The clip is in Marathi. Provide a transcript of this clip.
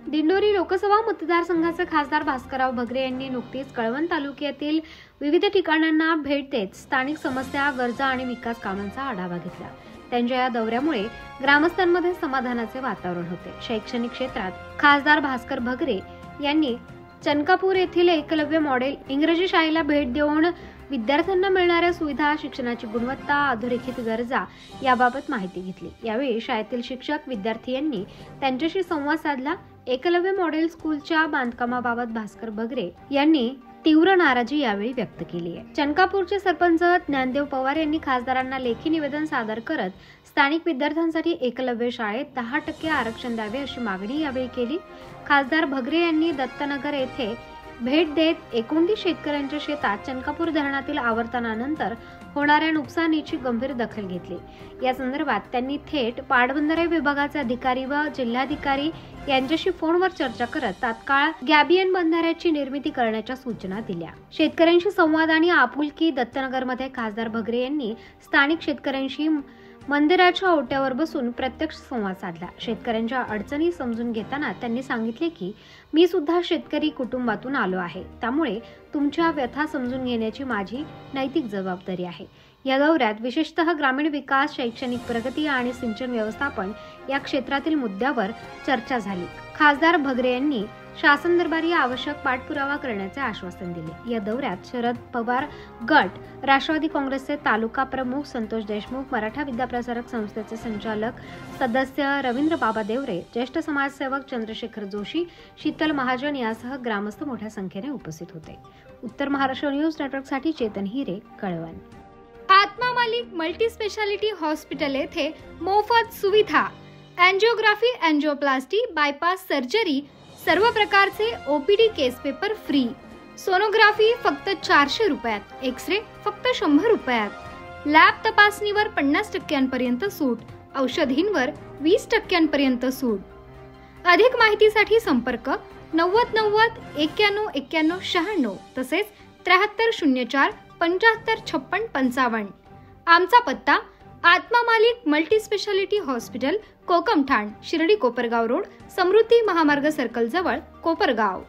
दिंडोरी लोकसभा मतदारसंघाचे खासदार भास्करराव भगरे यांनी नुकतीच कळवण तालुक्यातील विविध ठिकाणांना भेट देत स्थानिक समस्या, गरजा आणि विकास कामांचा आढावा घेतला। त्यांच्या या दौऱ्यामुळे ग्रामस्थांमध्ये समाधानाचे वातावरण होते। शैक्षणिक क्षेत्रात खासदार भास्कर भगरे यांनी चनकापूर येथील एकलव्य मॉडेल इंग्रजी शाळेला भेट देऊन विद्यार्थ्यांना मिळणाऱ्या सुविधा, शिक्षणाची गुणवत्ता, अधोरेखित गरजा याबाबत माहिती घेतली। यावेळी शाळेतील शिक्षक, विद्यार्थी यांनी त्यांच्याशी संवाद साधला। एकलव्य मॉडेल स्कूलच्या बांधकामाबाबत भास्कर भगरे यांनी तीव्र नाराजी यावेळी व्यक्त केली आहे। चनकापूरचे सरपंच ज्ञानदेव पवार यांनी खासदारांना लेखी निवेदन सादर करत स्थानिक विद्यार्थ्यांसाठी एकलव्य शाळेत 10% आरक्षण द्यावे अशी मागणी यावेळी केली। खासदार भगरे यांनी दत्तनगर येथे भेट देत 29 शेतकऱ्यांच्या शेतात चनकापूर धरणातील आवर्तनानंतर होणाऱ्या नुकसानीची गंभीर दखल घेतली। या संदर्भात त्यांनी थेट पाटबंधारे विभागाचे अधिकारी व जिल्हाधिकारी यांच्याशी फोनवर चर्चा करत तात्काळ गॅबियन बंधाऱ्याची निर्मिती करण्याच्या सूचना दिल्या। शेतकऱ्यांशी संवाद आणि आपुलकी दत्तनगरमध्ये खासदार भगरे यांनी स्थानिक शेतकऱ्यांशी मंदिराच्या ओट्यावर बसून प्रत्यक्ष संवाद साधला। शेतकऱ्यांच्या अडचणी समजून घेताना त्यांनी सांगितले की मी सुद्धा शेतकरी कुटुंबातून आलो आहे, त्यामुळे तुमच्या व्यथा समजून घेण्याची माझी नैतिक जबाबदारी आहे। या दौऱ्यात विशेषतः ग्रामीण विकास, शैक्षणिक प्रगती आणि सिंचन व्यवस्थापन या क्षेत्रातील मुद्द्यावर चर्चा झाली। खासदार भगरे यांनी शासन दरबारी आवश्यक पाठपुरावा करण्याचे आश्वासन दिले। या दौऱ्यात शरद पवार गट, राष्ट्रवादी काँग्रेसचे तालुका प्रमुख संतोष देशमुख, मराठा विद्याप्रसारक संस्थेचे संचालक सदस्य रवींद्र बाबा देवरे, ज्येष्ठ समाजसेवक चंद्रशेखर जोशी, शीतल महाजन यासह ग्रामस्थ मोठ्या संख्येने उपस्थित होते। उत्तर महाराष्ट्र न्यूज नेटवर्कसाठी चेतन हिरे, कळवण। आत्मा मालिक मल्टी स्पेशालिटी हॉस्पिटल येथे मोफत सुविधा, एंजियोग्राफी, एंजियोप्लास्टी, बायपास सर्जरी, सर्व प्रकारचे ओपीडी केस पेपर फ्री, सोनोग्राफी फक्त 400 रुपयात, एक्सरे फक्त 100 रुपयात, लॅब तपासणीवर 50% सूट, औषधींवर 20% सूट। अधिक माहितीसाठी संपर्क 90 90 91 91 96 तसेच 7304 75 56 55। आमचा पत्ता Atma Malik multi speciality hospital, Kokamthan, Shirdi Kopargaon road, Samruddhi Mahamarg circle जवळ, कोपरगाव।